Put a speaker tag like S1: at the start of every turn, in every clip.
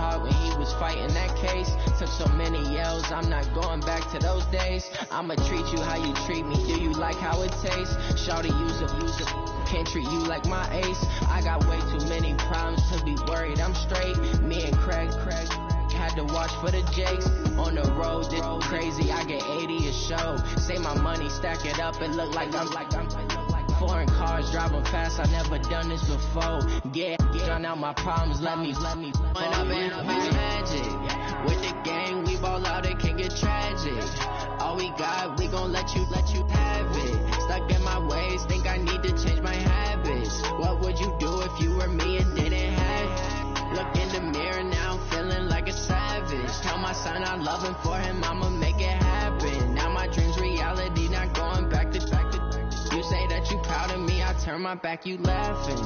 S1: hard when he was fighting that case. Took so many yells, I'm not going back to those days. I'ma treat you how you treat me, do you like how it tastes? Shawty, use a, can't treat you like my ace. I got way too many problems to be worried, I'm straight. Me and Craig had to watch for the Jakes. On the road, it's crazy, I get 80 a show. Say my money, stack it up, it look like I'm foreign cars driving fast, I never done this before. Yeah, drown out my problems, let me When I've been magic. With the gang, we ball out, it can get tragic. All we got, we gon' let you have it. Stuck in my ways, think I need to change my habits. What would you do if you were me and didn't have it? Look in the mirror now, I'm feeling like a savage. Tell my son I love him, for him I'ma make it happen. Now my dream's reality, not going back to. You say that you proud of me, I turn my back, you laughing.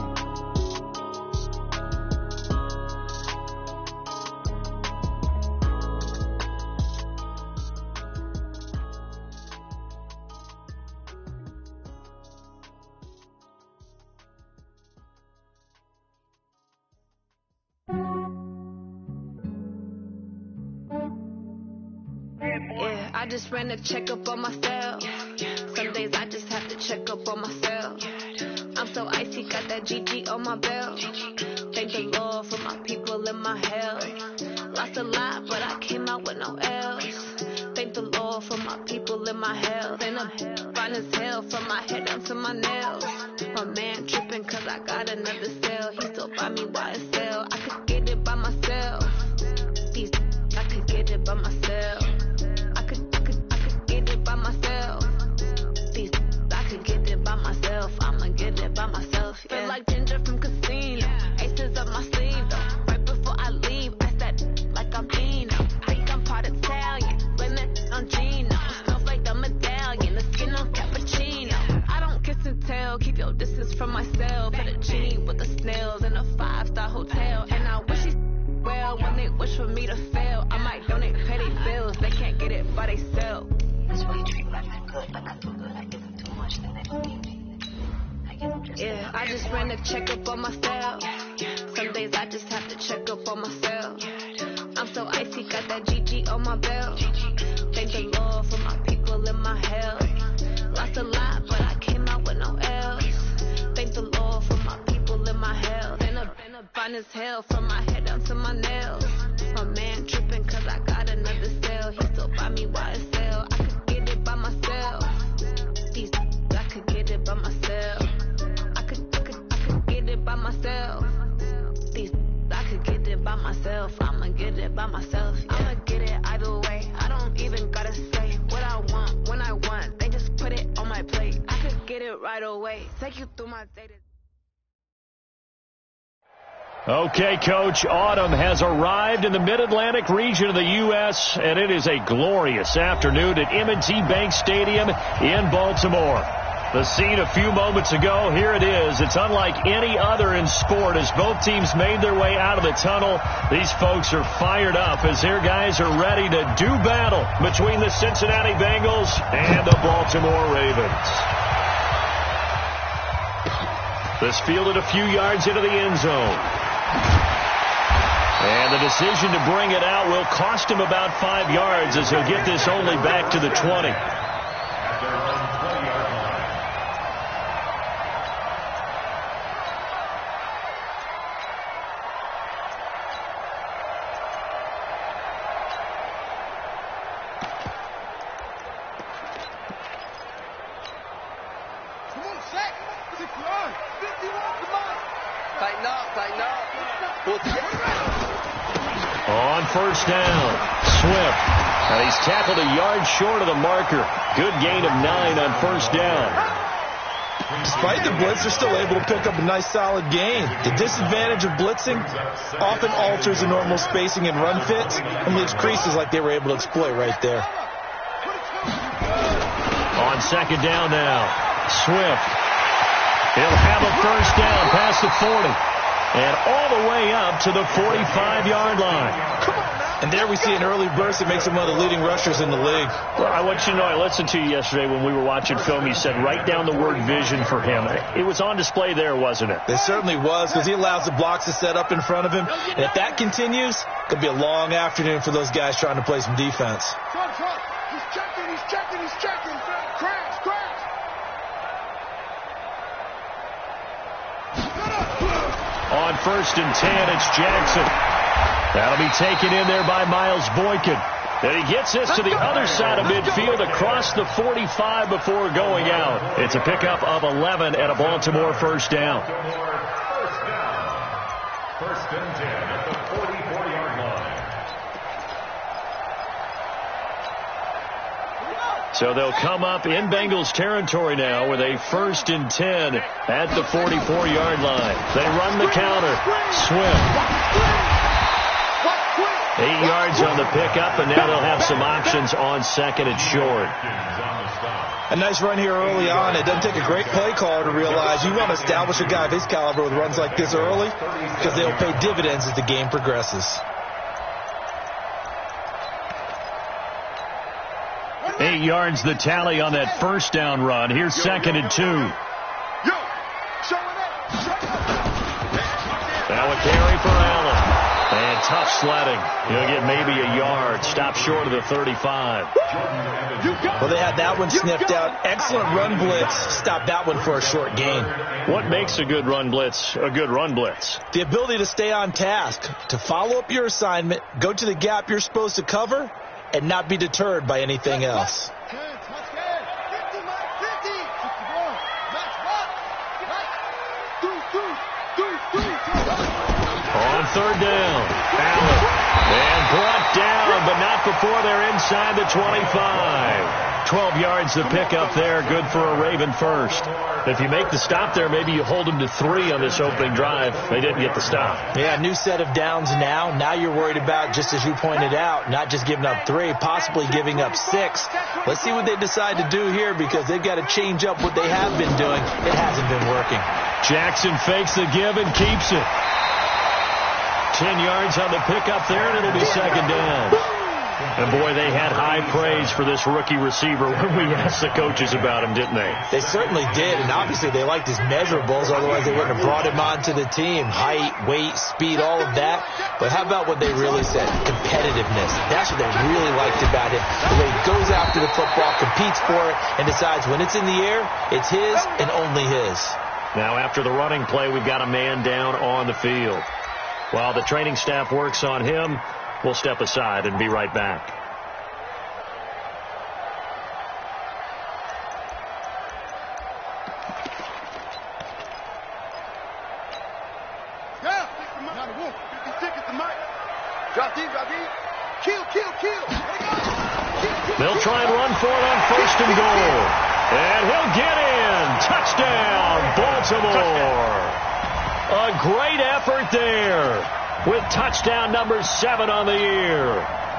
S2: Yeah, I just ran a checkup on myself. Some days I just have to check up on myself. I'm so icy, got that GG on my belt. Thank the Lord for my people in my health. Lost a lot, but I came out with no L's. Thank the Lord for my people in my health. And I'm fine as hell from my head down to my nails. My man tripping cause I got another cell. He still buy me YSL. I could get it by myself. These I could get it by myself. I could get it by myself. These I could get it by myself. I'ma get it by myself. Yeah. Feel like Ginger from Casino. Aces up my sleeve though. Right before I leave, I said like I'm Eno. Think I'm part Italian. Blame that on Gino. Smells like the medallion. The skin on cappuccino. I don't kiss and tell. Keep your distance from myself. Fettuccine with the snails in a 5-star hotel. And I wish he's well when they wish for me to fail. I might donate petty bills. They can't get it by themselves.
S3: That's why you treat life good, but not too good. I give them too much, then they believe me.
S2: Yeah, I just ran a checkup on myself. Some days I just have to check up on myself. I'm so icy, got that GG on my belt. Thank the Lord for my people in my health. Lost a lot, but I came out with no L's. Thank the Lord for my people in my health. And I'm fine as hell from my head down to my nails. My man tripping cause I got another cell. He still buy me YSL. I could get it by myself. These I could get it by myself. I could get it by myself. These I could get it by myself. I'ma get it by myself. Yeah. I'ma get it either way. I don't even gotta say what I want when I want. They just put it on my plate. I could get it right away. Take you through my day.
S4: Okay, Coach, autumn has arrived in the Mid-Atlantic region of the U.S., and it is a glorious afternoon at M&T Bank Stadium in Baltimore. The scene a few moments ago, here it is. It's unlike any other in sport as both teams made their way out of the tunnel. These folks are fired up as their guys are ready to do battle between the Cincinnati Bengals and the Baltimore Ravens. This fielded a few yards into the end zone. And the decision to bring it out will cost him about 5 yards as he'll get this only back to the 20. On first down, Swift. And he's tackled a yard short of the marker. Good gain of 9 on first down.
S5: Despite the blitz, they're still able to pick up a nice solid gain. The disadvantage of blitzing often alters the normal spacing and run fits and leaves creases like they were able to exploit right there.
S4: On second down now, Swift. He'll have a first down past the 40. And all the way up to the 45-yard line.
S5: Come on now. And there we see an early burst that makes him one of the leading rushers in the league.
S4: Well, I want you to know, I listened to you yesterday when we were watching film. You said write down the word vision for him. It was on display there, wasn't it?
S5: It certainly was, because he allows the blocks to set up in front of him. And if that continues, it could be a long afternoon for those guys trying to play some defense.
S6: He's checking. Crash.
S4: On 1st and 10, it's Jackson. That'll be taken in there by Miles Boykin. And he gets this to the other side of midfield across the 45 before going out. It's a pickup of 11 and a Baltimore first down.
S7: First and 10 at the 44-yard line.
S4: So they'll come up in Bengals territory now with a 1st and 10 at the 44-yard line. They run the counter. Swift. 8 yards on the pickup, and now they'll have some options on 2nd and short.
S5: A nice run here early on. It doesn't take a great play caller to realize you want to establish a guy of his caliber with runs like this early, because they'll pay dividends as the game progresses.
S4: 8 yards the tally on that first down run. Here's 2nd and 2. Now a carry for Allen. And tough sledding. He'll get maybe a yard. Stop short of the 35.
S5: Well, they had that one sniffed out. Excellent run blitz. Stop that one for a short gain.
S4: What makes a good run blitz a good run blitz?
S5: The ability to stay on task, to follow up your assignment, go to the gap you're supposed to cover, and not be deterred by anything else.
S4: On 3rd down, Allen. And brought down, but not before they're inside the 25. 12 yards to pick up there. Good for a Raven first. If you make the stop there, maybe you hold them to 3 on this opening drive. They didn't get the stop.
S5: Yeah, new set of downs now. Now you're worried about, just as you pointed out, not just giving up 3, possibly giving up 6. Let's see what they decide to do here, because they've got to change up what they have been doing. It hasn't been working.
S4: Jackson fakes the give and keeps it. 10 yards on the pickup there, and it'll be 2nd down. And, boy, they had high praise for this rookie receiver when we asked the coaches about him, didn't they?
S5: They certainly did, and obviously they liked his measurables. Otherwise, they wouldn't have brought him onto the team. Height, weight, speed, all of that. But how about what they really said? Competitiveness. That's what they really liked about him. The way he goes after the football, competes for it, and decides when it's in the air, it's his and only his.
S4: Now, after the running play, we've got a man down on the field. While the training staff works on him, we'll step aside and be right back. They'll try and run for it on 1st and goal. And he'll get in. Touchdown, Baltimore. A great effort there with touchdown number 7 on the year.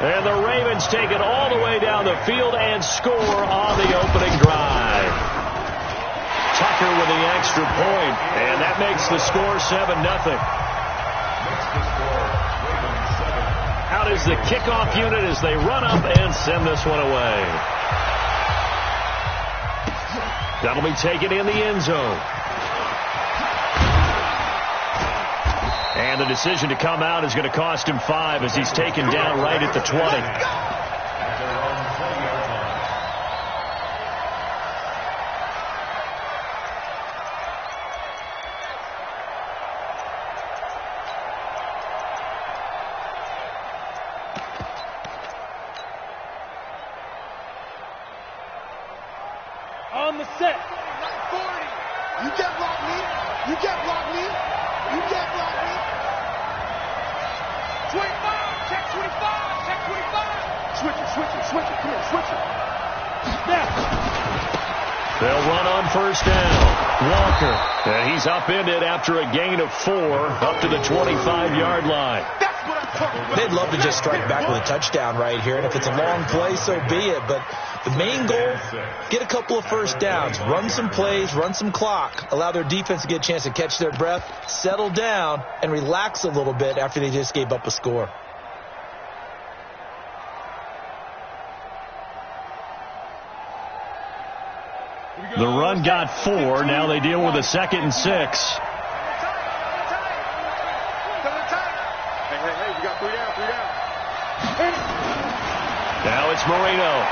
S4: And the Ravens take it all the way down the field and score on the opening drive. Tucker with the extra point, and that makes the score 7-0. Out is the kickoff unit as they run up and send this one away. That'll be taken in the end zone. And the decision to come out is going to cost him 5 as he's taken down right at the 20.
S6: On the set. 40. You can't block me. You can't block me. You can't block me. 25. Check 25. Check 25. Switch it. Come here, switch it. Snap.
S4: They'll run on 1st down. Walker. And he's upended after a gain of 4 up to the 25-yard line.
S5: They'd love to just strike back with a touchdown right here, and if it's a long play, so be it. But the main goal, get a couple of 1st downs, run some plays, run some clock, allow their defense to get a chance to catch their breath, settle down, and relax a little bit after they just gave up a score.
S4: The run got 4. Now they deal with a 2nd and 6.
S6: Hey, you got 3 down, 3 down.
S4: Now it's Marino.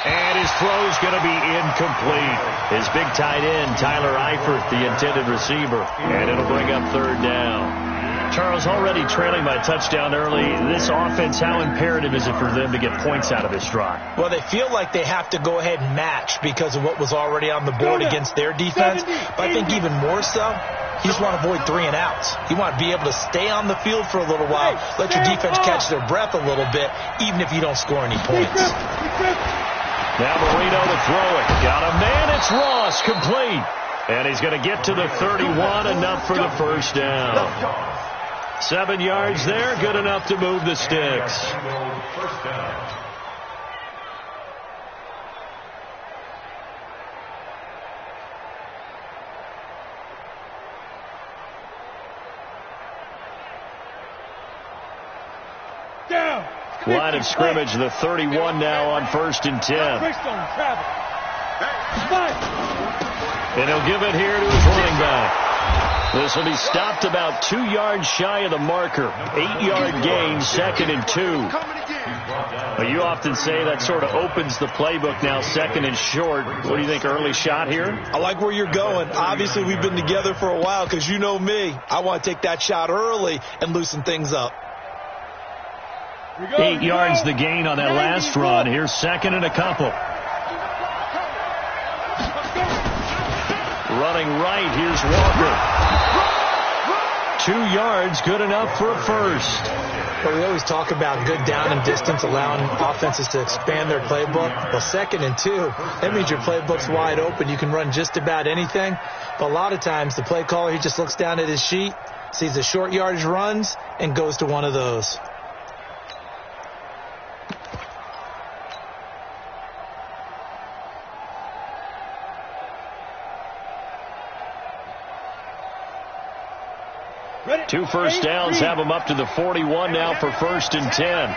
S4: And his throw's going to be incomplete. His big tight end, Tyler Eifert, the intended receiver. And it'll bring up 3rd down. Charles, already trailing by a touchdown early. This offense, how imperative is it for them to get points out of this drive?
S5: Well, they feel like they have to go ahead and match because of what was already on the board against their defense. But I think even more so, you just want to avoid 3 and outs. You want to be able to stay on the field for a little while, let your defense catch their breath a little bit, even if you don't score any points.
S4: Now Marino to throw it. Got a man. It's Ross, complete. And he's going to get to the 31, enough for the 1st down. 7 yards there, good enough to move the sticks.
S6: Down.
S4: Line of scrimmage, the 31 now on 1st and 10. And he'll give it here to his running back. This will be stopped about 2 yards shy of the marker. 8-yard gain, 2nd and 2. But you often say that sort of opens the playbook now, 2nd and short. What do you think, early shot here?
S5: I like where you're going. Obviously, we've been together for a while because you know me. I want to take that shot early and loosen things up.
S4: 8 yards the gain on that last run. Here's 2nd and a couple. Running right, here's Walker. 2 yards, good enough for a 1st.
S5: Well, we always talk about good down and distance, allowing offenses to expand their playbook. Well, 2nd and 2, that means your playbook's wide open. You can run just about anything. But a lot of times, the play caller, he just looks down at his sheet, sees the short yardage runs, and goes to one of those.
S4: Two first downs have them up to the 41 now for 1st and 10.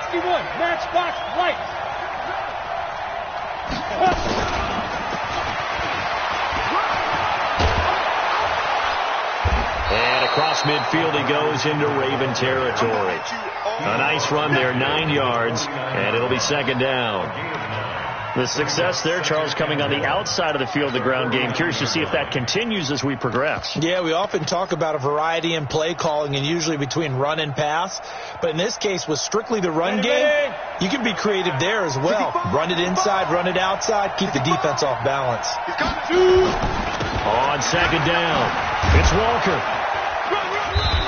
S6: 61, matchbox light.
S4: And across midfield he goes into Raven territory. A nice run there, 9 yards, and it'll be 2nd down. The success there, Charles, coming on the outside of the field, the ground game. Curious to see if that continues as we progress.
S5: Yeah, we often talk about a variety in play calling and usually between run and pass. But in this case, with strictly the run game, you can be creative there as well. Run it inside, run it outside, keep the defense off balance.
S4: On 2nd down, it's Walker.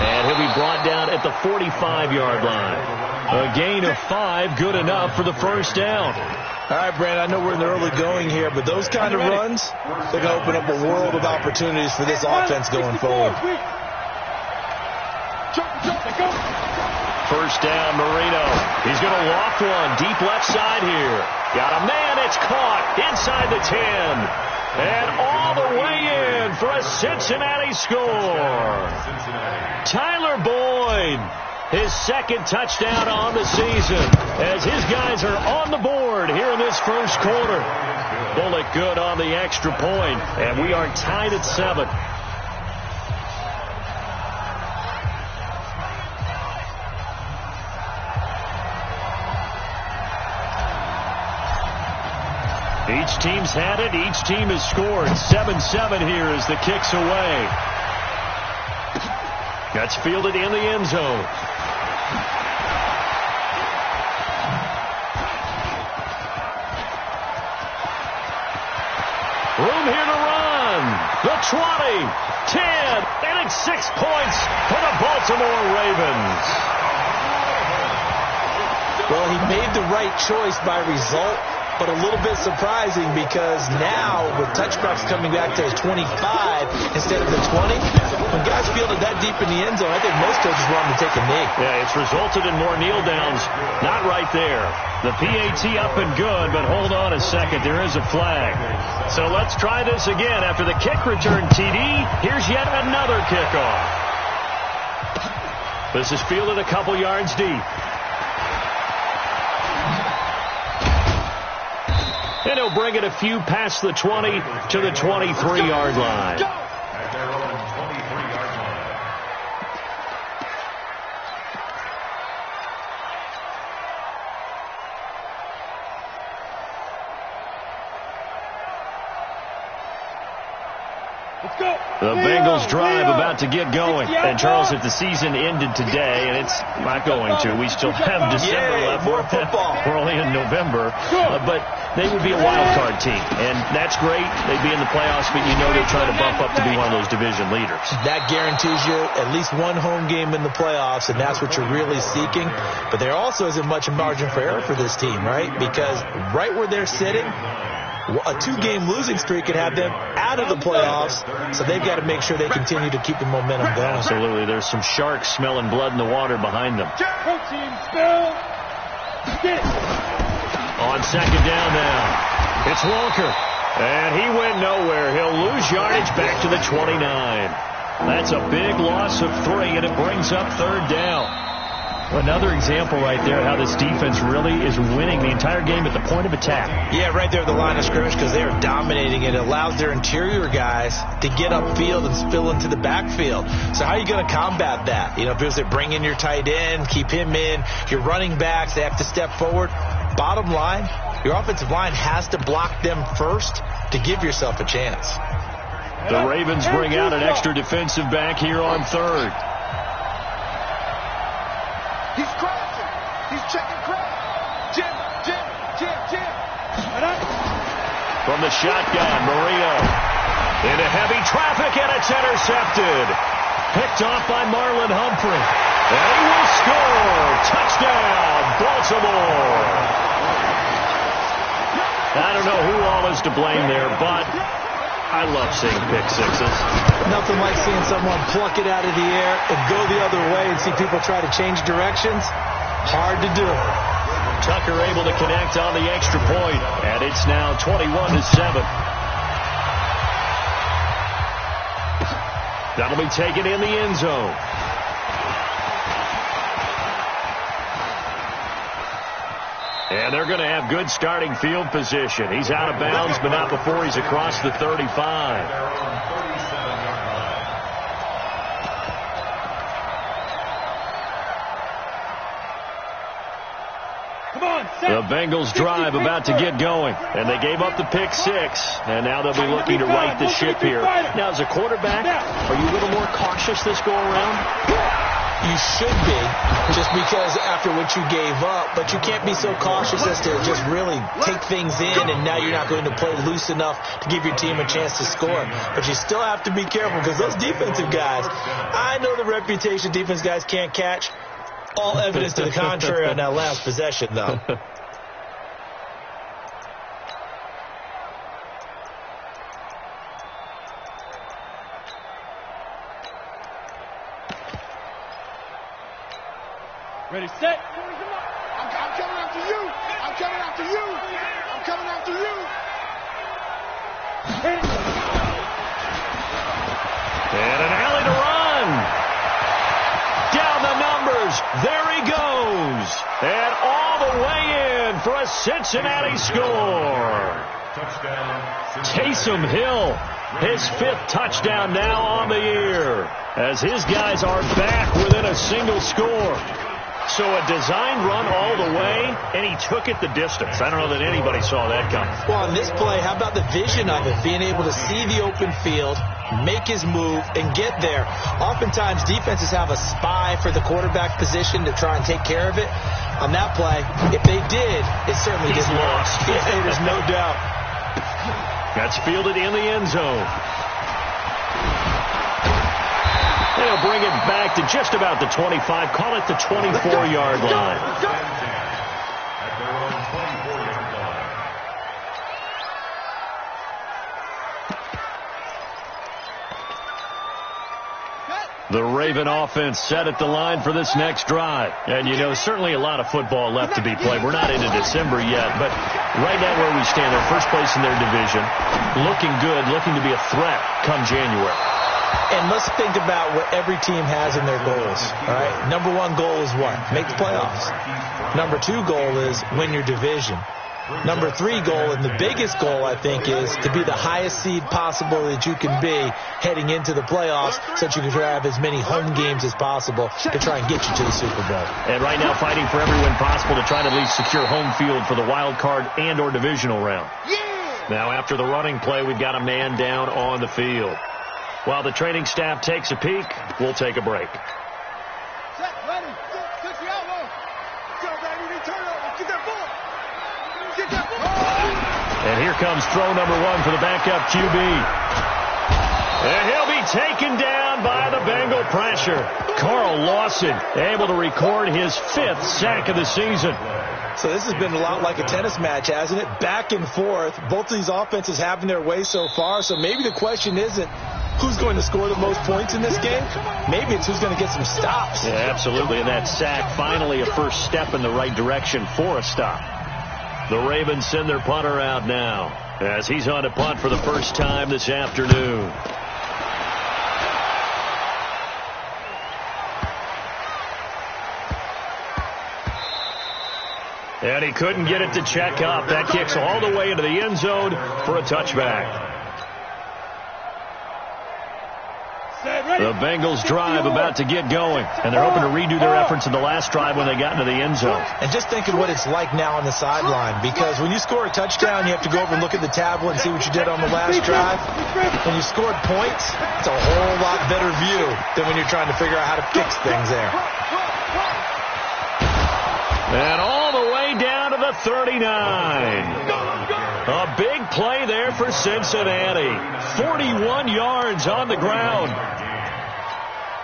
S4: And he'll be brought down at the 45-yard line. A gain of 5, good enough for the 1st down.
S5: All right, Brandon, I know we're in the early going here, but those kind of runs, they're going to open up a world of opportunities for this offense going forward.
S4: 1st down, Marino. He's going to walk one deep left side here. Got a man, it's caught inside the 10. And all the way in for a Cincinnati score. Tyler Boyd, his 2nd touchdown on the season as his guys are on the board here in this 1st quarter. Bullock good on the extra point, and we are tied at 7. Each team's had it. Each team has scored. 7-7 here as the kick's away. That's fielded in the end zone. Room here to run. The 20, 10, and it's 6 points for the Baltimore Ravens.
S5: Well, he made the right choice by result, but a little bit surprising because now with touchbacks coming back to the 25 instead of the 20, when guys fielded that deep in the end zone, I think most coaches want them to take a knee.
S4: Yeah, it's resulted in more kneel downs. Not right there. The PAT up and good, but hold on a second. There is a flag. So let's try this again. After the kick return TD, here's yet another kickoff. This is fielded a couple yards deep. And he'll bring it a few past the 20 to the 23-yard line.
S7: At their own 23-yard line.
S4: The Bengals drive about to get going. And, Charles, if the season ended today, and it's not going to, we still have December left.
S5: More football.
S4: We're only in November. But they would be a wild card team. And that's great. They'd be in the playoffs, but you know they're trying to bump up to be one of those division leaders.
S5: That guarantees you at least one home game in the playoffs, and that's what you're really seeking. But there also isn't much margin for error for this team, right? Because right where they're sitting, a 2-game losing streak could have them out of the playoffs, so they've got to make sure they continue to keep the momentum going.
S4: Absolutely. There's some sharks smelling blood in the water behind them. On second down now, it's Walker. And he went nowhere. He'll lose yardage back to the 29. That's a big loss of 3, and it brings up third down. Another example right there how this defense really is winning the entire game at the point of attack.
S5: Yeah, right there at the line of scrimmage, because they are dominating. It allows their interior guys to get upfield and spill into the backfield. So how are you going to combat that? You know, because they bring in your tight end, keep him in, your running backs, they have to step forward. Bottom line, your offensive line has to block them first to give yourself a chance.
S4: The Ravens bring out an extra defensive back here on third.
S6: He's crashing. He's checking crash. Jim.
S4: From the shotgun, Marino. Into heavy traffic, and it's intercepted. Picked off by Marlon Humphrey. And he will score. Touchdown, Baltimore. I don't know who all is to blame there, but I love seeing pick sixes.
S5: Nothing like seeing someone pluck it out of the air and go the other way and see people try to change directions. Hard to do.
S4: Tucker able to connect on the extra point, and it's now 21-7. That'll be taken in the end zone. And they're going to have good starting field position. He's out of bounds, but not before he's across the 35. The Bengals drive about to get going, and they gave up the pick 6, and now they'll be looking to right the ship here. Now, as a quarterback, are you a little more cautious this go-around?
S5: You should be, just because after what you gave up, but you can't be so cautious as to just really take things in, and now you're not going to play loose enough to give your team a chance to score. But you still have to be careful, because those defensive guys, I know the reputation defense guys can't catch. All evidence to the contrary on that last possession, though.
S6: Ready, set. I'm coming after you. I'm coming after you. I'm coming after you.
S4: And an alley to run. Down the numbers. There he goes. And all the way in for a Cincinnati score. Taysom Hill, his 5th touchdown now on the year, as his guys are back within a single score. So a designed run all the way, and he took it the distance. I don't know that anybody saw that coming.
S5: Well, on this play, how about the vision of it? Being able to see the open field, make his move, and get there. Oftentimes, defenses have a spy for the quarterback position to try and take care of it. On that play, if they did, it certainly didn't work. There's no doubt.
S4: That's fielded in the end zone. They'll bring it back to just about the 25. Call it the 24-yard line.
S7: At their own 24-yard line.
S4: The Raven offense set at the line for this next drive. And, you know, certainly a lot of football left to be played. We're not into December yet, but right now where we stand, they're first place in their division, looking good, looking to be a threat come January.
S5: And let's think about what every team has in their goals. All right. Number 1 goal is what? Make the playoffs. Number 2 goal is win your division. number 3 goal, and the biggest goal, I think, is to be the highest seed possible that you can be heading into the playoffs so that you can have as many home games as possible to try and get you to the Super Bowl.
S4: And right now fighting for every win possible to try to at least secure home field for the wild card and or divisional round. Now after the running play, we've got a man down on the field. While the training staff takes a peek, we'll take a break. And here comes throw number 1 for the backup QB. And he'll be taken down by the Bengal pressure. Carl Lawson able to record his 5th sack of the season.
S5: So this has been a lot like a tennis match, hasn't it? Back and forth. Both of these offenses having their way so far. So maybe the question isn't who's going to score the most points in this game. Maybe it's who's going to get some stops.
S4: Yeah, absolutely. And that sack, finally a first step in the right direction for a stop. The Ravens send their punter out now as he's on to punt for the first time this afternoon. And he couldn't get it to check up. That kicks all the way into the end zone for a touchback. The Bengals drive about to get going, and they're hoping to redo their efforts in the last drive when they got into the end zone.
S5: And just think of what it's like now on the sideline, because when you score a touchdown, you have to go over and look at the tablet and see what you did on the last drive. When you scored points, it's a whole lot better view than when you're trying to figure out how to fix things there.
S4: And all the way down to the 39. A big play there for Cincinnati. 41 yards on the ground.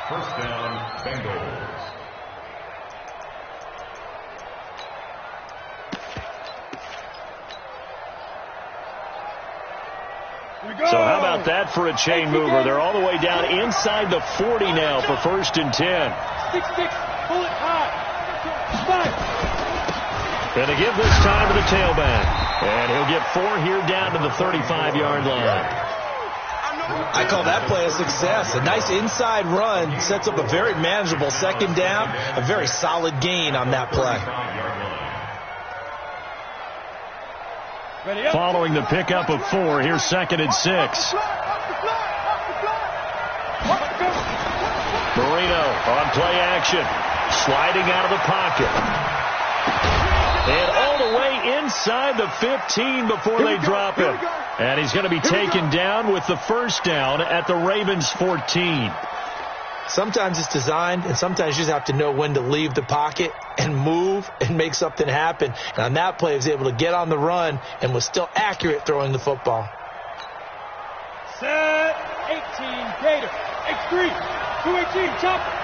S7: First down, Bengals.
S4: So how about that for a chain mover? They're all the way down inside the 40 now for 1st and 10.
S6: 6-6, pull it high. 5.
S4: Going to give this time to the tailback. And he'll get 4 here down to the 35-yard line.
S5: I call that play a success. A nice inside run sets up a very manageable 2nd down. A very solid gain on that play.
S4: Following the pickup of 4, here's 2nd and 6. Marino on play action. Sliding out of the pocket. And all the way inside the 15 before they drop him. And he's going to be taken down with the 1st down at the Ravens 14.
S5: Sometimes it's designed, and sometimes you just have to know when to leave the pocket and move and make something happen. And on that play, he was able to get on the run and was still accurate throwing the football.
S6: Set 18, Gator. X3, 218, chopper.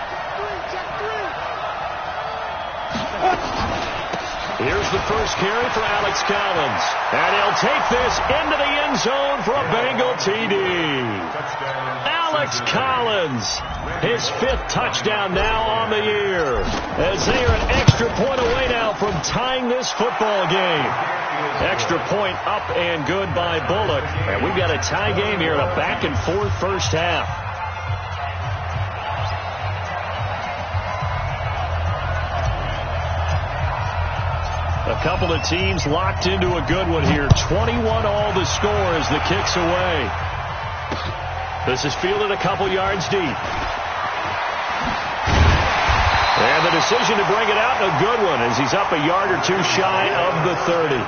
S4: Here's the first carry for Alex Collins. And he'll take this into the end zone for a Bengal TD. Alex Collins, his 5th touchdown now on the year. As they are an extra point away now from tying this football game. Extra point up and good by Bullock. And we've got a tie game here in a back and forth first half. A couple of teams locked into a good one here. 21 all the score as the kick's away. This is fielded a couple yards deep. And the decision to bring it out, a good one, as he's up a yard or 2 shy of the 30.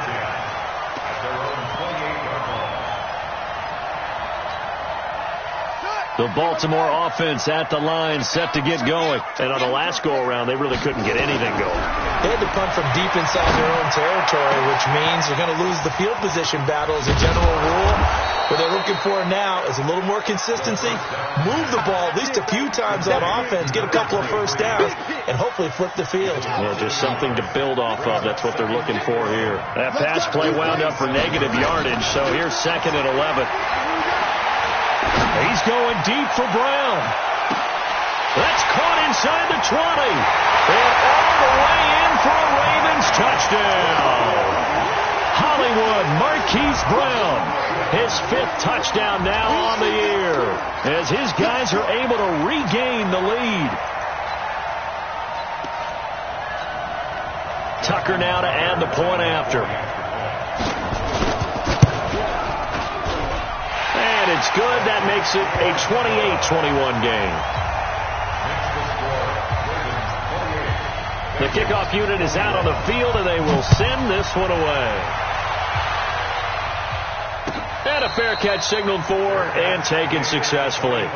S4: The Baltimore offense at the line, set to get going. And on the last go-around, they really couldn't get anything going.
S5: They had to punt from deep inside their own territory, which means you're going to lose the field position battle as a general rule. What they're looking for now is a little more consistency, move the ball at least a few times on offense, get a couple of first downs, and hopefully flip the field.
S4: Yeah, just something to build off of. That's what they're looking for here. That pass play wound up for negative yardage, so here's 2nd and 11. He's going deep for Brown. That's caught inside the 20. And all the way in for a Ravens touchdown. Hollywood Marquise Brown, his 5th touchdown now on the year, as his guys are able to regain the lead. Tucker now to add the point after. It's good. That makes it a 28-21 game. The kickoff unit is out on the field, and they will send this one away. And a fair catch signaled for and taken successfully.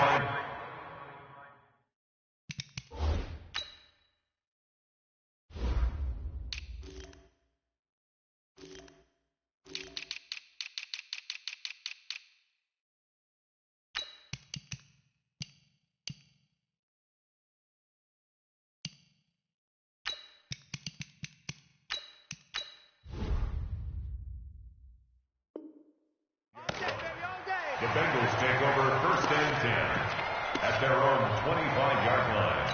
S7: The Bengals take over 1st and 10 at their own 25-yard line.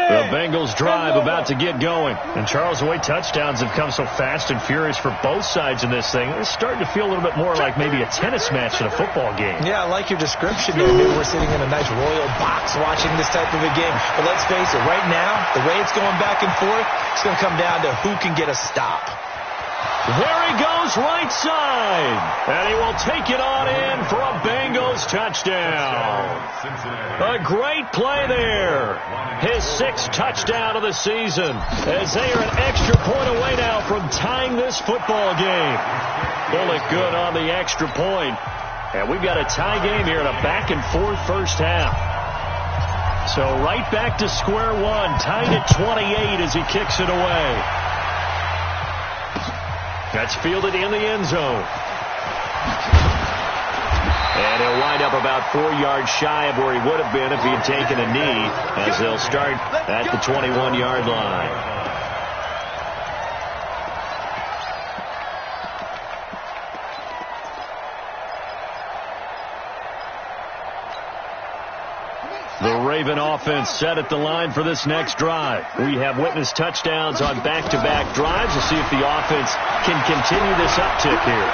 S4: The Bengals drive about to get going. And Charles, the way touchdowns have come so fast and furious for both sides in this thing, it's starting to feel a little bit more like maybe a tennis match than a football game.
S5: Yeah, I like your description there. Maybe we're sitting in a nice royal box watching this type of a game. But let's face it, right now, the way it's going back and forth, it's going to come down to who can get a stop.
S4: There he goes, right side. And he will take it on in for a Bengals touchdown. A great play there. His 6th touchdown of the season, as they are an extra point away now from tying this football game. Pull it good on the extra point. And we've got a tie game here in a back-and-forth first half. So right back to square one, tied at 28 as he kicks it away. That's fielded in the end zone. And he'll wind up about 4 yards shy of where he would have been if he had taken a knee, as they'll start at the 21-yard line. The Raven offense set at the line for this next drive. We have witnessed touchdowns on back-to-back drives. We'll see if the offense can continue this uptick here.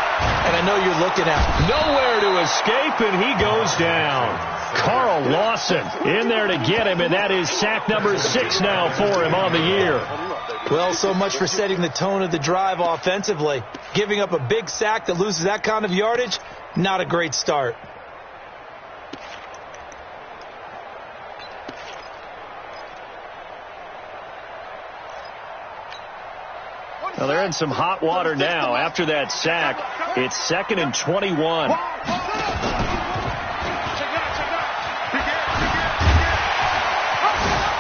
S5: And I know you're looking at
S4: nowhere to escape, and he goes down. Carl Lawson in there to get him, and that is sack number 6 now for him on the year.
S5: Well, so much for setting the tone of the drive offensively. Giving up a big sack that loses that kind of yardage, not a great start.
S4: Well, they're in some hot water now. After that sack, it's 2nd and 21.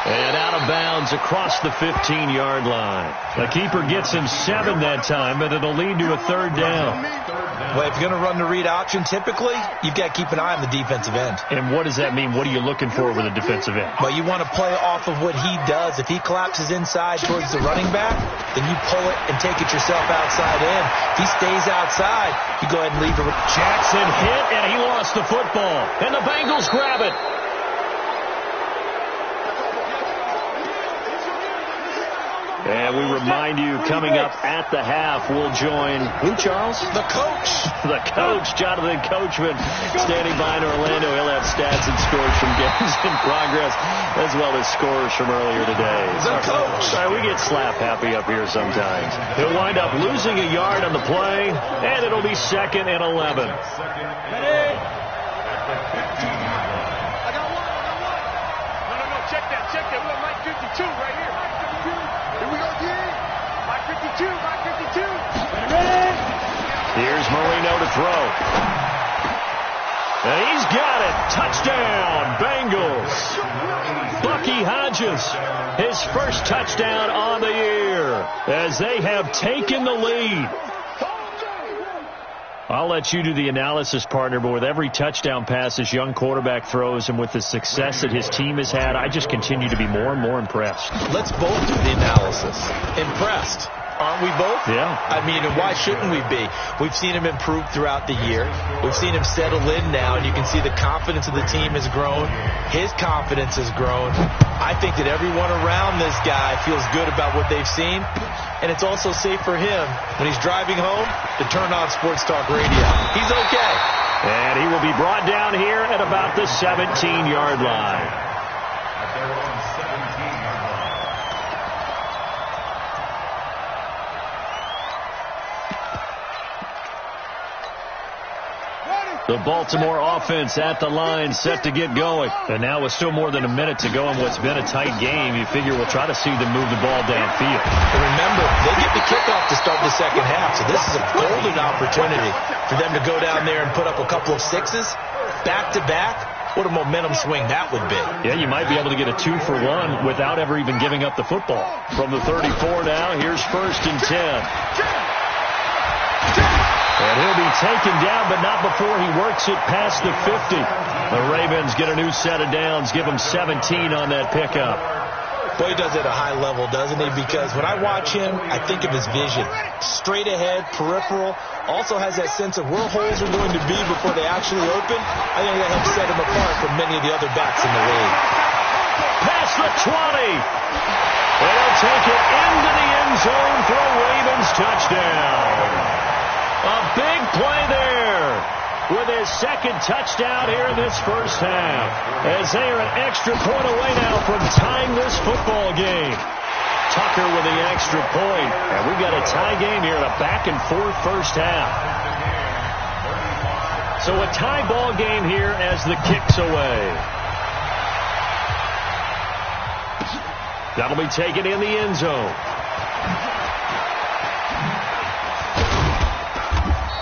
S4: And out of bounds across the 15-yard line. The keeper gets him 7 that time, but it'll lead to a 3rd down.
S5: Well, if you're going to run the read option, typically, you've got to keep an eye on the defensive end.
S4: And what does that mean? What are you looking for with the defensive end?
S5: Well, you want to play off of what he does. If he collapses inside towards the running back, then you pull it and take it yourself outside in. If he stays outside, you go ahead and leave it.
S4: Jackson hit, and he lost the football. And the Bengals grab it. And we remind you, coming up at the half, we'll join who, Charles?
S5: The coach.
S4: The coach, Jonathan Coachman, standing by in Orlando. He'll have stats and scores from games in progress, as well as scores from earlier today.
S5: The coach.
S4: Sorry, we get slap happy up here sometimes. He'll wind up losing a yard on the play, and it'll be 2nd and 11.
S6: Ready? I got one. No, check that. We got Mike 52 right here. Here we go, again. Mike 52. Ready?
S4: Here's Marino to throw. And he's got it. Touchdown, Bengals. Bucky Hodges, his first touchdown on the year, as they have taken the lead. I'll let you do the analysis, partner, but with every touchdown pass this young quarterback throws and with the success that his team has had, I just continue to be more and more impressed.
S5: Let's both do the analysis. Impressed. Aren't we both?
S4: Yeah.
S5: I mean, why shouldn't we be? We've seen him improve throughout the year. We've seen him settle in now, and you can see the confidence of the team has grown. His confidence has grown. I think that everyone around this guy feels good about what they've seen, and it's also safe for him when he's driving home to turn on Sports Talk Radio. He's okay.
S4: And he will be brought down here at about the 17-yard line.
S7: At their own 17-yard line.
S4: The Baltimore offense at the line, set to get going. And now with still more than a minute to go in what's been a tight game, you figure we'll try to see them move the ball downfield.
S5: And remember, they get the kickoff to start the second half, so this is a golden opportunity for them to go down there and put up a couple of sixes, back-to-back. What a momentum swing that would be.
S4: Yeah, you might be able to get a 2-for-1 without ever even giving up the football. From the 34 now, here's 1st and 10. And he'll be taken down, but not before he works it past the 50. The Ravens get a new set of downs, give him 17 on that pickup.
S5: Boy, he does it at a high level, doesn't he? Because when I watch him, I think of his vision. Straight ahead, peripheral. Also has that sense of where holes are going to be before they actually open. I think that helps set him apart from many of the other backs in the league.
S4: Past the 20. They'll take it into the end zone for a Ravens touchdown. A big play there with his second touchdown here in this first half, as they are an extra point away now from tying this football game. Tucker with the extra point, and we've got a tie game here in a back-and-forth first half. So a tie ball game here as the kick's away. That'll be taken in the end zone.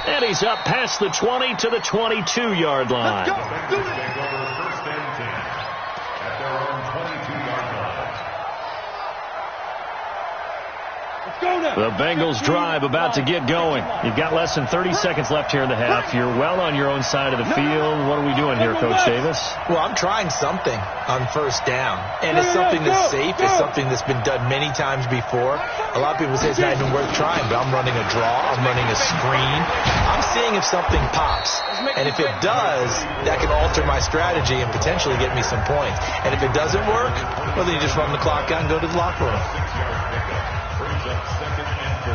S4: And he's up past the 20 to the 22-yard line.
S7: Let's go. Take over 1st and 10 at their own 22-yard line.
S6: Let's go now.
S4: The Bengals drive about to get going. You've got less than 30 seconds left here in the half. You're well on your own side of the field. What are we doing here, Coach Davis?
S5: Well, I'm trying something on 1st down, and it's something that's safe. It's something that's been done many times before. A lot of people say it's not even worth trying, but I'm running a draw. I'm running a screen. I'm seeing if something pops, and if it does, that can alter my strategy and potentially get me some points. And if it doesn't work, well, then you just run the clock out and go to the locker room.
S7: 6-yard pickup brings up 2nd and 4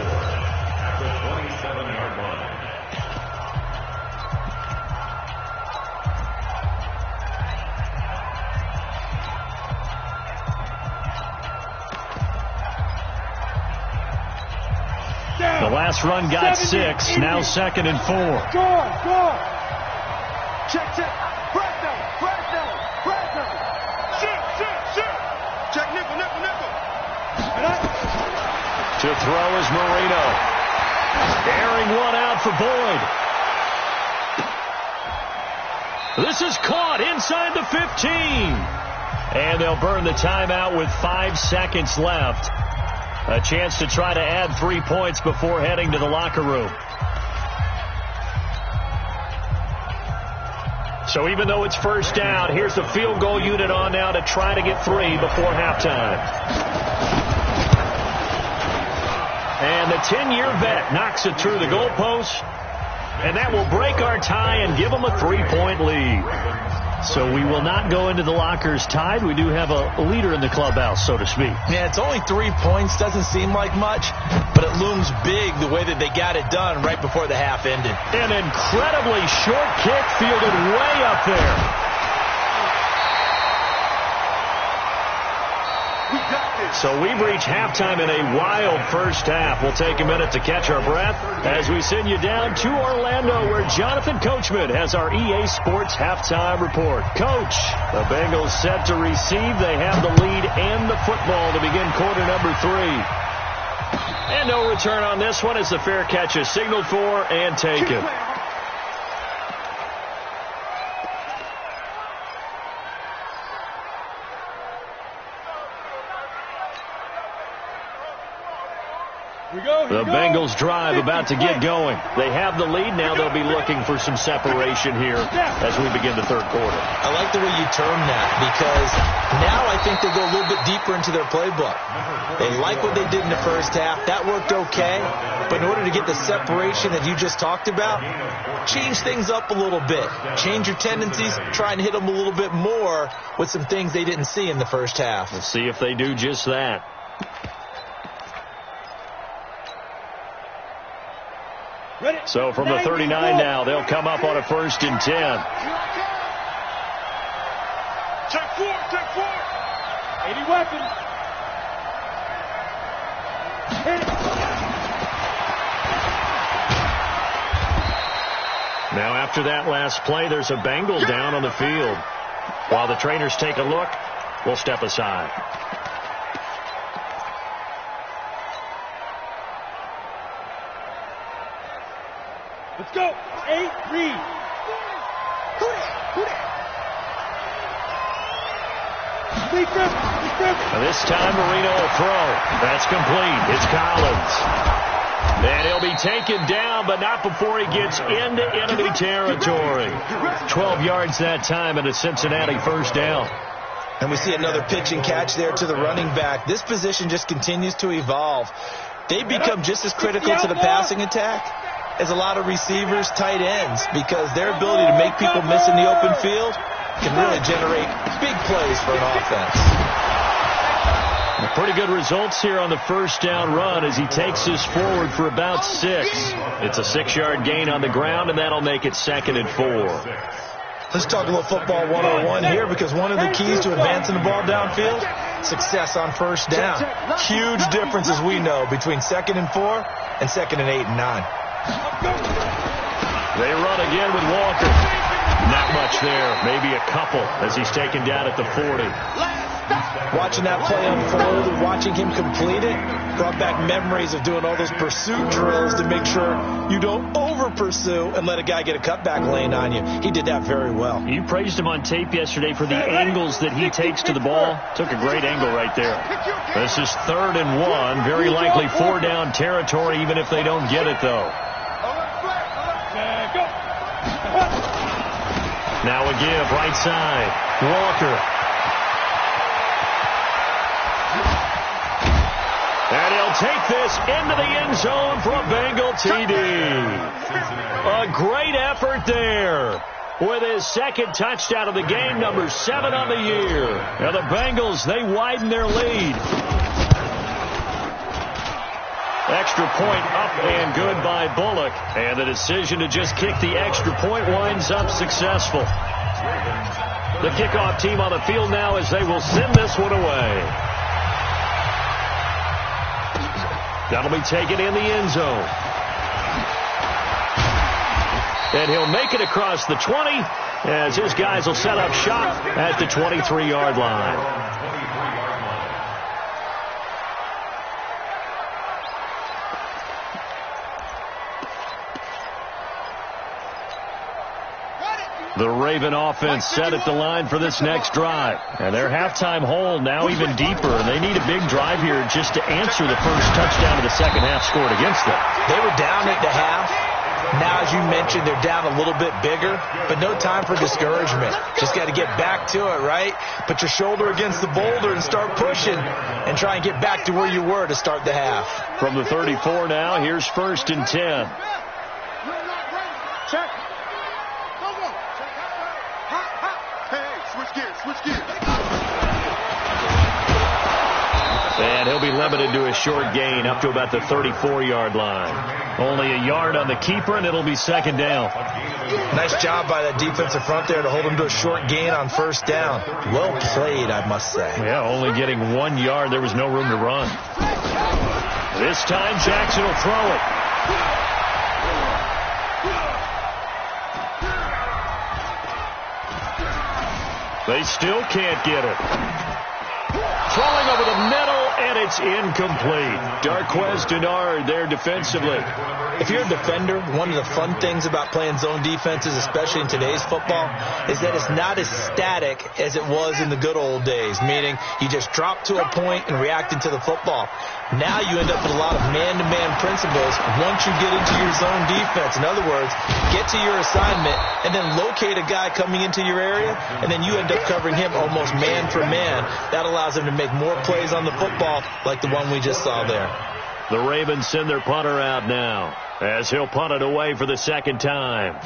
S7: at the 27-yard line.
S4: The last run got 6. Now 2nd and 4.
S6: Go on. Check. Break down. Shit. Check nickel.
S4: To throw is Marino. Airing one out for Boyd. This is caught inside the 15. And they'll burn the timeout with 5 seconds left. A chance to try to add 3 points before heading to the locker room. So even though it's 1st down, here's the field goal unit on now to try to get 3 before halftime. And the 10-year vet knocks it through the goalpost. And that will break our tie and give them a 3-point lead. So we will not go into the lockers tied. We do have a leader in the clubhouse, so to speak.
S5: Yeah, it's only 3 points. Doesn't seem like much, but it looms big the way that they got it done right before the half ended.
S4: An incredibly short kick fielded way up there. So we've reached halftime in a wild first half. We'll take a minute to catch our breath as we send you down to Orlando, where Jonathan Coachman has our EA Sports halftime report. Coach, the Bengals set to receive. They have the lead and the football to begin quarter number 3. And no return on this one as the fair catch is signaled for and taken. The Bengals drive about to get going. They have the lead. Now they'll be looking for some separation here as we begin the 3rd quarter.
S5: I like the way you term that, because now I think they go a little bit deeper into their playbook. They like what they did in the first half. That worked okay. But in order to get the separation that you just talked about, change things up a little bit. Change your tendencies. Try and hit them a little bit more with some things they didn't see in the first half.
S4: Let's see if they do just that. So from the 39 now, they'll come up on a 1st and 10.
S6: Check 4. 80 weapons.
S4: Now after that last play, there's a Bengal down on the field. While the trainers take a look, we'll step aside.
S6: Let's go. 8, read.
S4: This time Marino will throw. That's complete. It's Collins. And he'll be taken down, but not before he gets into enemy territory. 12 yards that time and a Cincinnati 1st down.
S5: And we see another pitch and catch there to the running back. This position just continues to evolve. They become just as critical to the passing attack as a lot of receivers, tight ends, because their ability to make people miss in the open field can really generate big plays for an offense.
S4: Pretty good results here on the 1st down run as he takes this forward for about 6. It's a 6-yard gain on the ground, and that'll make it 2nd and 4.
S5: Let's talk a little football 101 here, because one of the keys to advancing the ball downfield, success on 1st down. Huge difference, as we know, between 2nd and 4 and 2nd and 8 and 9.
S4: They run again with Walker. Not much there. Maybe a couple as he's taken down at the 40.
S5: Watching that play unfold and watching him complete it brought back memories of doing all those pursuit drills to make sure you don't over-pursue and let a guy get a cutback lane on you. He did that very well.
S4: You praised him on tape yesterday for the angles that he takes to the ball. Took a great angle right there. This is 3rd and 1. Very likely 4-down territory, even if they don't get it, though. Now a give, right side. Walker. And he'll take this into the end zone for a Bengal TD. A great effort there with his 2nd touchdown of the game, number 7 on the year. Now the Bengals, they widen their lead. Extra point up and good by Bullock. And the decision to just kick the extra point winds up successful. The kickoff team on the field now as they will send this one away. That'll be taken in the end zone. And he'll make it across the 20 as his guys will set up shop at the 23-yard line. The Raven offense set at the line for this next drive. And their halftime hole now even deeper. And they need a big drive here just to answer the first touchdown of the second half scored against them.
S5: They were down at the half. Now, as you mentioned, they're down a little bit bigger, but no time for discouragement. Just got to get back to it, right? Put your shoulder against the boulder and start pushing and try and get back to where you were to start the half.
S4: From the 34 now, here's 1st and 10.
S6: Check. Switch gears.
S4: And he'll be limited to a short gain up to about the 34-yard line. Only a yard on the keeper, and it'll be 2nd down.
S5: Nice job by that defensive front there to hold him to a short gain on 1st down. Well played, I must say.
S4: Yeah, only getting 1 yard. There was no room to run. This time, Jackson will throw it. They still can't get it. Throwing over the middle, and it's incomplete. Darquez Denard there defensively.
S5: If you're a defender, one of the fun things about playing zone defenses, especially in today's football, is that it's not as static as it was in the good old days, meaning you just drop to a point and react into the football. Now you end up with a lot of man-to-man principles once you get into your zone defense. In other words, get to your assignment and then locate a guy coming into your area, and then you end up covering him almost man for man. That allows him to make more plays on the football like the one we just saw there.
S4: The Ravens send their punter out now as he'll punt it away for the 2nd time.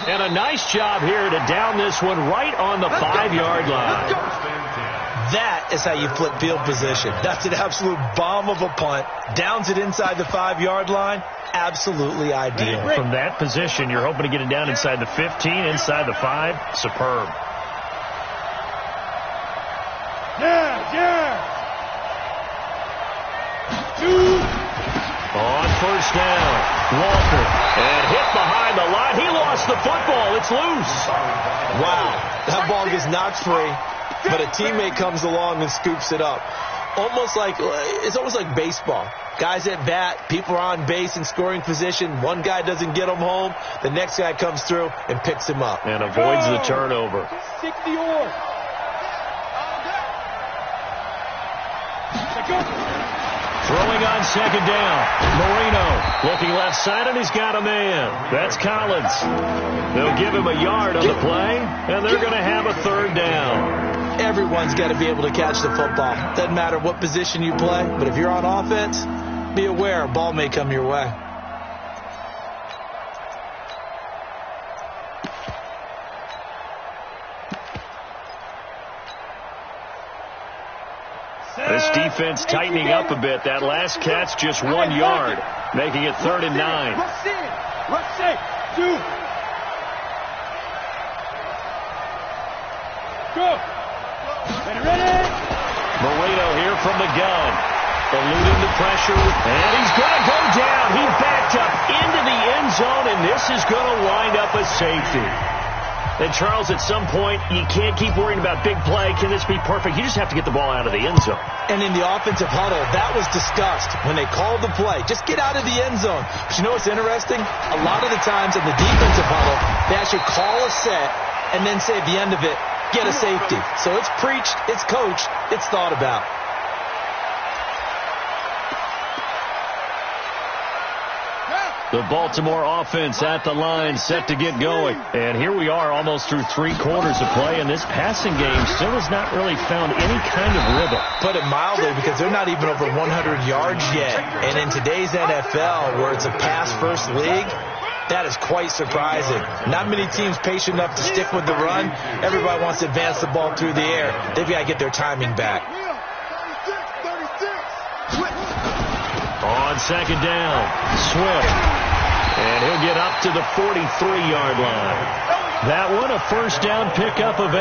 S4: And a nice job here to down this one right on the 5-yard line.
S5: That is how you flip field position. That's an absolute bomb of a punt. Downs it inside the 5-yard line. Absolutely ideal.
S4: From that position, you're hoping to get it down inside the 15, inside the 5. Superb. On first down, Walker. And hit behind the line. He lost the football. It's loose.
S5: Wow. That ball gets knocked free, but a teammate comes along and scoops it up. It's almost like baseball. Guys at bat, people are on base in scoring position. One guy doesn't get him home. The next guy comes through and picks him up.
S4: And avoids the turnover.
S6: 60-yard.
S4: Throwing on second down. Marino looking left side, and he's got a man. That's Collins. They'll give him a yard on the play, and they're going to have a third down.
S5: Everyone's got to be able to catch the football. Doesn't matter what position you play, but if you're on offense, be aware a ball may come your way.
S4: This defense tightening up a bit. That last catch just 1 yard, making it 3rd and 9.
S6: Rush in. Rush in. 2. Go. Ready.
S4: Marino here from the gun. Eluding the pressure. And he's going to go down. He backed up into the end zone, and this is going to wind up a safety. And, Charles, at some point, you can't keep worrying about big play. Can this be perfect? You just have to get the ball out of the end zone.
S5: And in the offensive huddle, that was discussed when they called the play. Just get out of the end zone. But you know what's interesting? A lot of the times in the defensive huddle, they actually call a set and then say at the end of it, get a safety. So it's preached, it's coached, it's thought about.
S4: The Baltimore offense at the line, set to get going. And here we are almost through 3 quarters of play, and this passing game still has not really found any kind of rhythm.
S5: Put it mildly, because they're not even over 100 yards yet. And in today's NFL, where it's a pass-first league, that is quite surprising. Not many teams patient enough to stick with the run. Everybody wants to advance the ball through the air. They've got to get their timing back.
S4: On second down, Swift. And he'll get up to the 43-yard line. That one, a first down pickup of 8.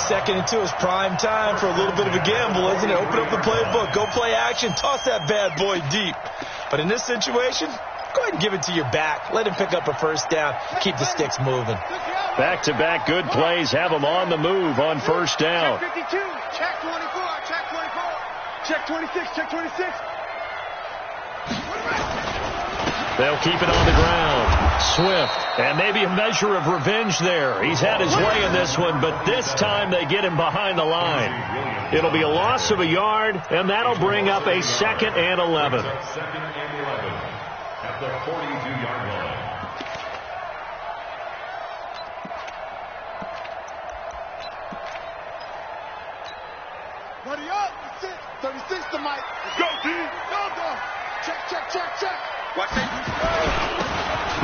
S5: 2nd and 2 is prime time for a little bit of a gamble, isn't it? Open up the playbook, go play action, toss that bad boy deep. But in this situation, go ahead and give it to your back. Let him pick up a first down. Keep the sticks moving.
S4: Back-to-back good plays have them on the move on first down.
S6: Check 52. Check 24. Check 24. Check 26. Check 26.
S4: They'll keep it on the ground. Swift. And maybe a measure of revenge there. He's had his way in this one, but this time they get him behind the line. It'll be a loss of a yard, and that'll bring up a 2nd and 11.
S7: 2nd and 11 at the 42-yard line.
S6: Ready up. 36 to Mike. Go, D. Go. Check. Watch it.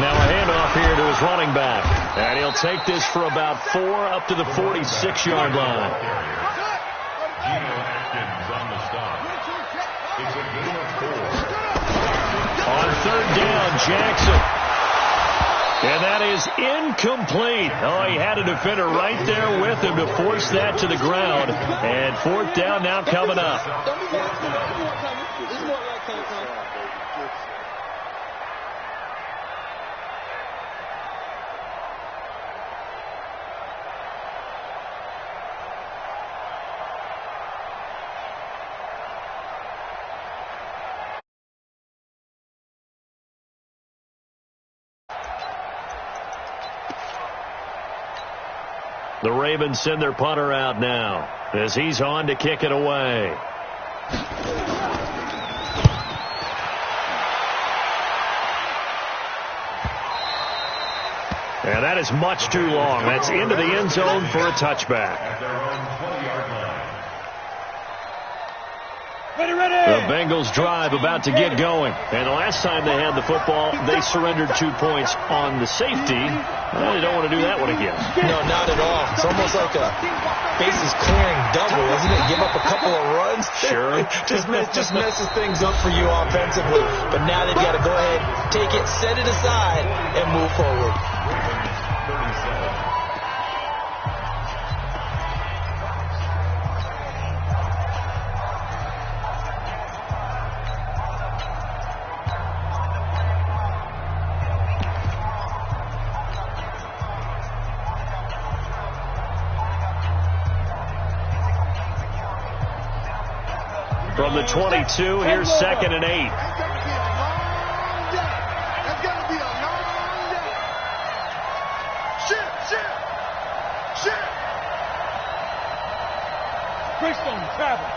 S4: Now a handoff here to his running back. And he'll take this for about 4 up to the 46-yard line.
S7: Geno Atkins on the stop. It's a gain of 4.
S4: On 3rd down, Jackson. And that is incomplete. Oh, he had a defender right there with him to force that to the ground. And 4th down now coming up. The Ravens send their punter out now as he's on to kick it away. And that is much too long. That's into the end zone for a touchback.
S7: At their own 20-yard line.
S4: The Bengals drive about to get going. And the last time they had the football, they surrendered 2 points on the safety. Well, they don't want to do that one again.
S5: No, not at all. It's almost like a bases clearing double, isn't it? Give up a couple of runs.
S4: Sure.
S5: just messes things up for you offensively. But now they've got to go ahead, take it, set it aside, and move forward.
S4: From the 22, here's 2nd and 8.
S6: That's gonna be a long day. Shit. Greystone travel.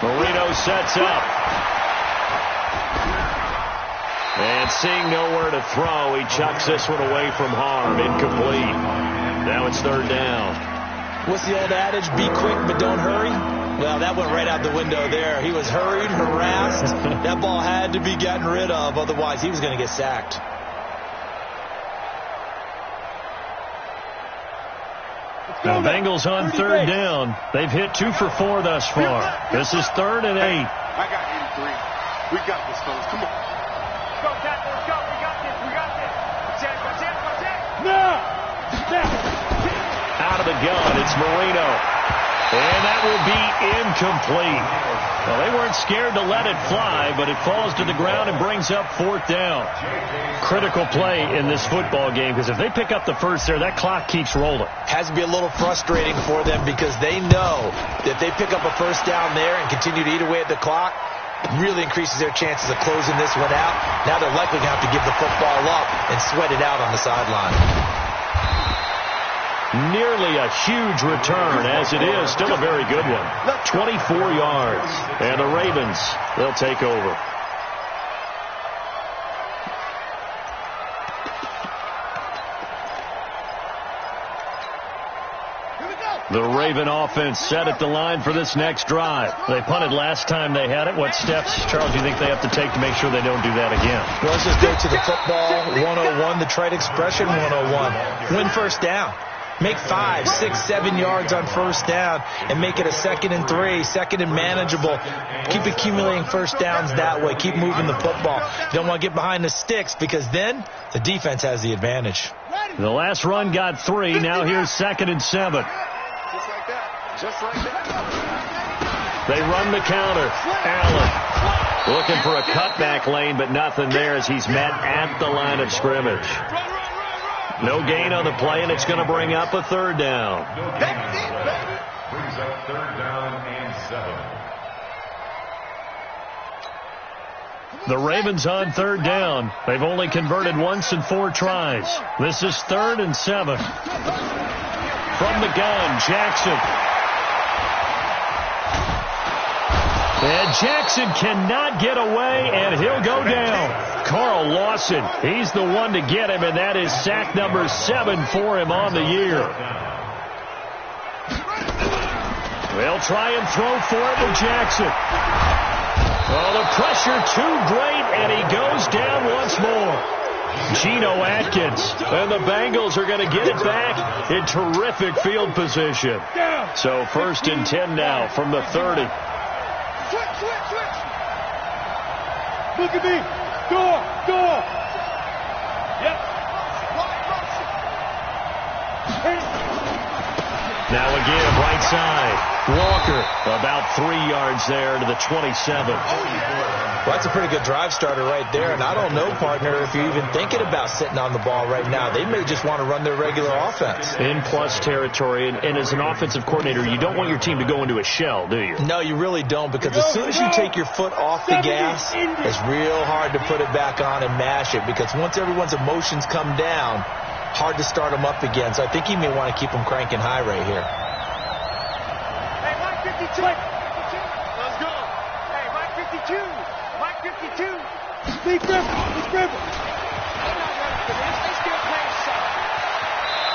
S4: Marino sets up. And seeing nowhere to throw, he chucks this one away from harm. Incomplete. Now it's 3rd down.
S5: What's the old adage? Be quick, but don't hurry. Well, that went right out the window there. He was hurried, harassed. That ball had to be gotten rid of. Otherwise, he was going to get sacked.
S4: The Bengals on 3rd down. They've hit 2 for 4 thus far. This is 3rd and 8.
S6: I got 83. We got this, fellas. Come on. Let's go, Cat. Let's go. We got this. Watch out.
S4: Out of the gun, it's Marino. And that will be incomplete. Well, they weren't scared to let it fly, but it falls to the ground and brings up 4th down. Critical play in this football game, because if they pick up the first there, that clock keeps rolling.
S5: Has to be a little frustrating for them because they know that if they pick up a first down there and continue to eat away at the clock, it really increases their chances of closing this one out. Now they're likely going to have to give the football up and sweat it out on the sideline.
S4: Nearly a huge return, as it is. Still a very good one. 24 yards. And the Ravens, they'll take over. The Raven offense set at the line for this next drive. They punted last time they had it. What steps, Charles, do you think they have to take to make sure they don't do that again?
S5: Well, let's just go to the football 101, the trade expression 101. Win first down. Make 5, 6, 7 yards on first down and make it a 2nd and 3, 2nd and manageable. Keep accumulating first downs that way. Keep moving the football. Don't want to get behind the sticks because then the defense has the advantage.
S4: The last run got 3. Now here's 2nd and 7.
S6: Just like that.
S4: They run the counter. Allen looking for a cutback lane, but nothing there as he's met at the line of scrimmage. No gain on the play, and it's going to bring up a 3rd down.
S7: Brings up 3rd down and 7.
S4: The Ravens on 3rd down. They've only converted once in 4 tries. This is 3rd and 7. From the gun, Jackson. And Jackson cannot get away, and he'll go down. Carl Lawson, he's the one to get him, and that is sack number 7 for him on the year. They'll try and throw for it with Jackson. Well, the pressure too great, and he goes down once more. Geno Atkins, and the Bengals are going to get it back in terrific field position. So 1st and 10 now from the 30.
S6: Switch. Look at me. Door. Yep.
S4: Now again, right side. Walker, about 3 yards there to the 27.
S5: Well, that's a pretty good drive starter right there. And I don't know, partner, if you're even thinking about sitting on the ball right now. They may just want to run their regular offense.
S4: In plus territory. And as an offensive coordinator, you don't want your team to go into a shell, do you?
S5: No, you really don't, because as soon as you take your foot off the gas, it's real hard to put it back on and mash it, because once everyone's emotions come down, hard to start them up again. So I think he may want to keep them cranking high right here.
S6: Hey, Mike 52. Let's go. Hey, Mike 52. Mike 52. Speak River.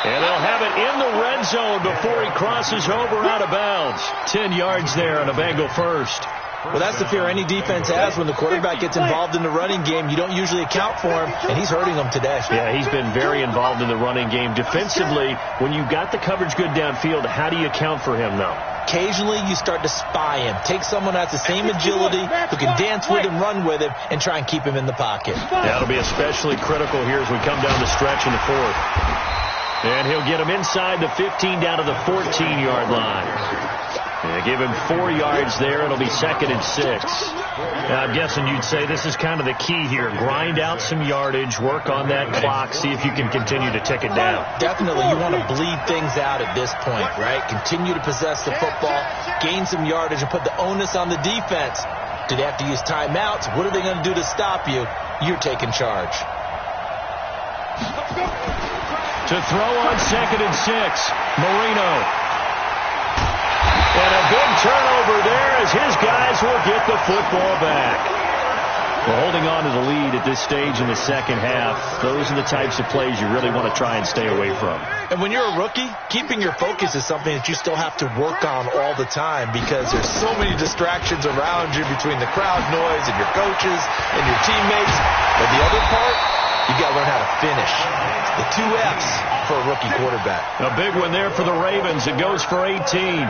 S4: And they'll have it in the the red zone before he crosses over out of bounds. 10 yards there on a Bengal first.
S5: Well, that's the fear any defense has when the quarterback gets involved in the running game. You don't usually account for him, and he's hurting them today.
S4: Yeah, he's been very involved in the running game. Defensively, when you've got the coverage good downfield, how do you account for him, though?
S5: Occasionally, you start to spy him. Take someone who has the same agility, who can dance with him, run with him, and try and keep him in the pocket.
S4: That'll be especially critical here as we come down the stretch in the fourth. And he'll get him inside the 15 down to the 14-yard line. Yeah, give him 4 yards there. It'll be 2nd and 6. Now, I'm guessing you'd say this is kind of the key here. Grind out some yardage, work on that clock, see if you can continue to tick it down.
S5: Definitely, you want to bleed things out at this point, right? Continue to possess the football, gain some yardage, and put the onus on the defense. Do they have to use timeouts? What are they going to do to stop you? You're taking charge.
S4: To throw on 2nd and 6, Marino. And a big turnover there as his guys will get the football back. Well, holding on to the lead at this stage in the second half, those are the types of plays you really want to try and stay away from.
S5: And when you're a rookie, keeping your focus is something that you still have to work on all the time because there's so many distractions around you between the crowd noise and your coaches and your teammates. But the other part, you got to learn how to finish. The 2 F's for a rookie quarterback.
S4: A big one there for the Ravens. It goes for 18.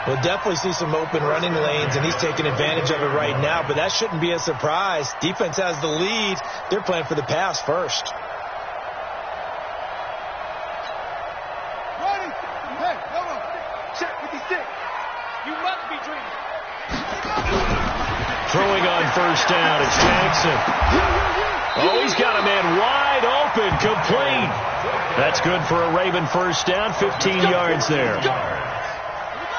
S5: We'll definitely see some open running lanes, and he's taking advantage of it right now, but that shouldn't be a surprise. Defense has the lead. They're playing for the pass first.
S6: Ready? Hey, hold on. Check with the stick. You must be dreaming.
S4: Throwing on first down, it's Jackson. Oh, he's got a man wide open, complete. That's good for a Raven first down, 15 yards there.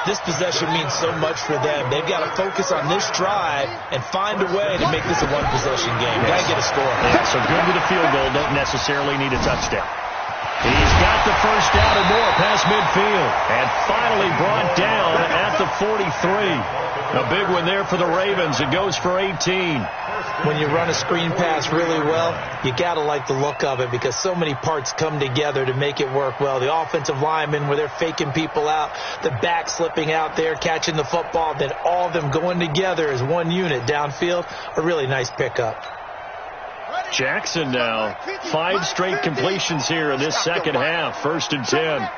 S5: This possession means so much for them. They've got to focus on this drive and find a way to make this a one-possession game. Got to get a score.
S4: Yeah, so good with a field goal. Don't necessarily need a touchdown. He's got the first down and more past midfield. And finally brought down at the 43. A big one there for the Ravens. It goes for 18.
S5: When you run a screen pass really well, you got to like the look of it because so many parts come together to make it work well. The offensive linemen, where they're faking people out, the back slipping out there, catching the football, then all of them going together as one unit downfield. A really nice pickup.
S4: Jackson now, 5 straight completions here in this second half. 1st and 10.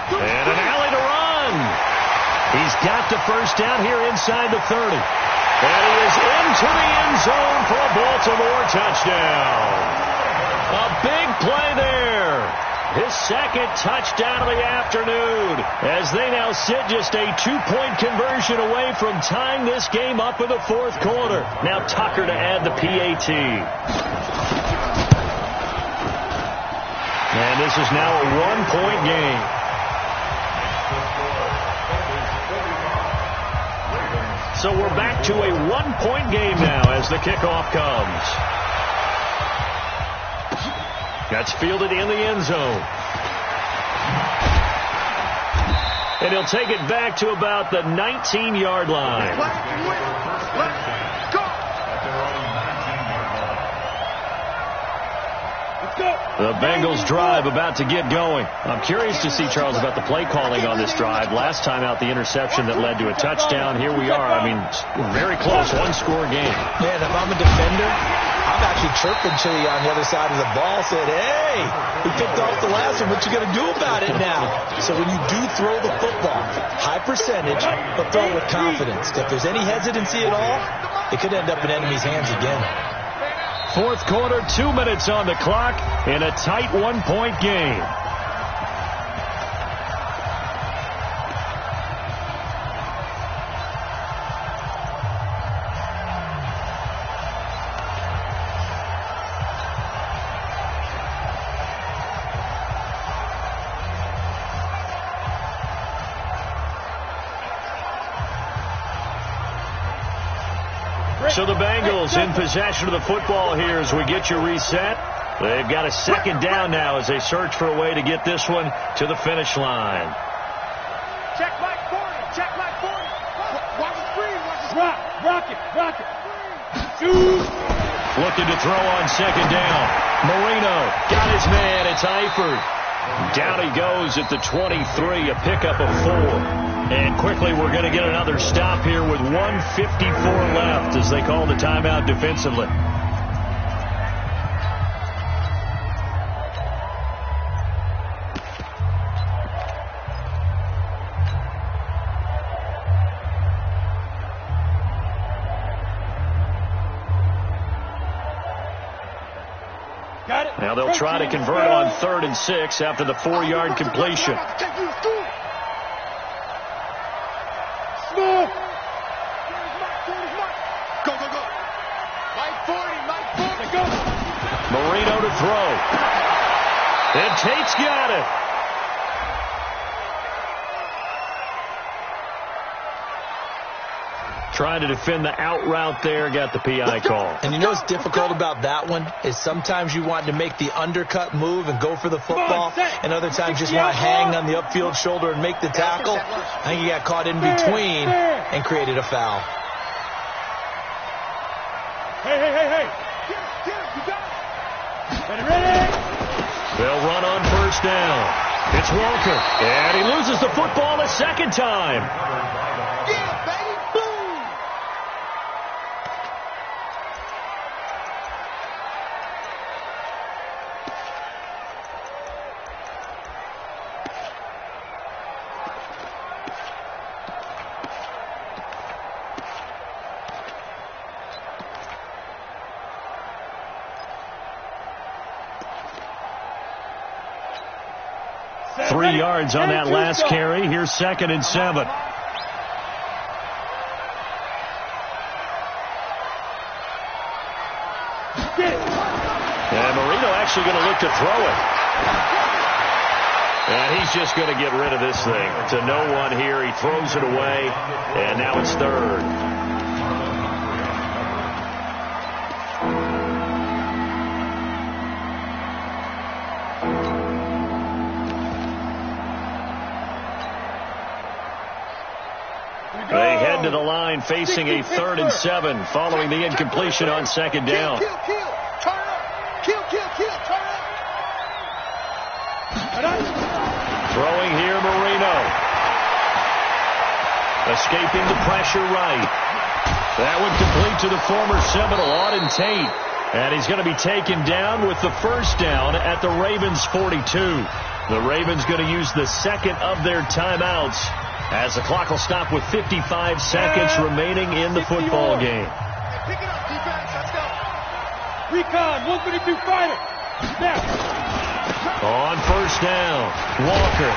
S4: And an alley to run. He's got the first down here inside the 30. And he is into the end zone for a Baltimore touchdown. A big play there. His 2nd touchdown of the afternoon as they now sit just a 2-point conversion away from tying this game up in the 4th quarter. Now Tucker to add the PAT. And this is now a 1-point game. So we're back to a 1-point game now as the kickoff comes. That's fielded in the end zone. And he'll take it back to about the 19-yard line. The Bengals drive about to get going. I'm curious to see, Charles, about the play calling on this drive. Last time out, the interception that led to a touchdown. Here we are. I mean, very close, 1-score game.
S5: Yeah, and if I'm a defender, I'm actually chirping to you on the other side of the ball, said, hey, we picked off the last one. What you going to do about it now? So when you do throw the football, high percentage, but throw it with confidence. If there's any hesitancy at all, it could end up in enemy's hands again.
S4: 4th quarter, 2 minutes on the clock in a tight 1-point game. So the Bengals in possession of the football here as we get you reset. They've got a 2nd down now as they search for a way to get this one to the finish line.
S6: Check like 40. Check like 40. Watch the screen. Watch the screen. Rock it.
S4: Looking to throw on 2nd down. Marino got his man. It's Eifert. Down he goes at the 23, a pickup of 4. And quickly we're going to get another stop here with 1:54 left as they call the timeout defensively. Now they'll try to convert on 3rd and 6 after the 4-yard completion. Marino to throw. And Tate's got it. Trying to defend the out route there, got the PI call.
S5: And you know what's difficult about that one is sometimes you want to make the undercut move and go for the football, and other times just want to hang on the upfield shoulder and make the tackle. I think he got caught in between and created a foul.
S6: Hey.
S4: They'll run on 1st down. It's Walker, and he loses the football a second time. Three yards on that last carry. Here's 2nd and 7. And Marino actually going to look to throw it. And he's just going to get rid of this thing. To no one here. He throws it away. And now it's 3rd. They head to the line facing a 3rd and 7 following the incompletion on 2nd down.
S6: Kill.
S4: Throwing here, Marino. Escaping the pressure right. That one complete to the former Seminole, Auden Tate. And he's going to be taken down with the 1st down at the Ravens 42. The Ravens going to use the 2nd of their timeouts as the clock will stop with 55 seconds remaining in the football game.
S6: Pick it up, defense. Let's go. Recon, 152 fighter. Now.
S4: On 1st down, Walker.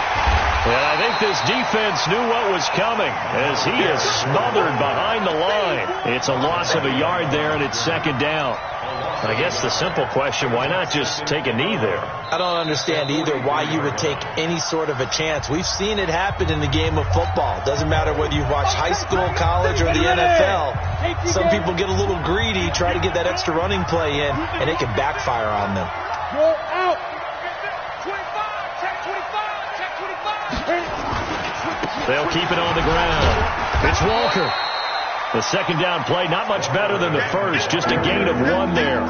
S4: And I think this defense knew what was coming as he is smothered behind the line. It's a loss of a yard there, and it's 2nd down. I guess the simple question, why not just take a knee there?
S5: I don't understand either why you would take any sort of a chance. We've seen it happen in the game of football. Doesn't matter whether you watch high school, college, or the NFL. Some people get a little greedy, try to get that extra running play in, and it can backfire on them.
S6: Go out. 25, check 25.
S4: They'll keep it on the ground. It's Walker. The 2nd down play, not much better than the first, just a gain of 1 there.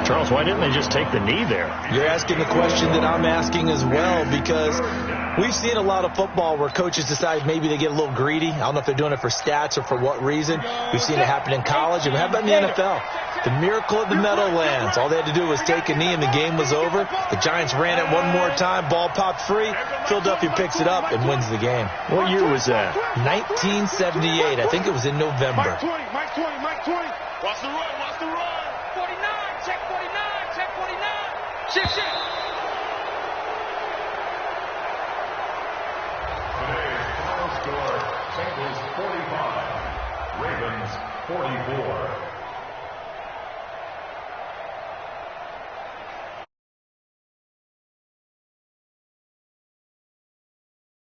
S4: Charles, why didn't they just take the knee there?
S5: You're asking the question that I'm asking as well, because we've seen a lot of football where coaches decide maybe they get a little greedy. I don't know if they're doing it for stats or for what reason. We've seen it happen in college, and how about in the NFL? The miracle of the Meadowlands. All they had to do was take a knee, and the game was over. The Giants ran it one more time. Ball popped free. Philadelphia picks it up and wins the game.
S4: What year was that?
S5: 1978. I think it was in November.
S6: Mike 20. Watch the run. 49, check 49. Shift.
S7: Today's final score, Bengals 45, Ravens 44.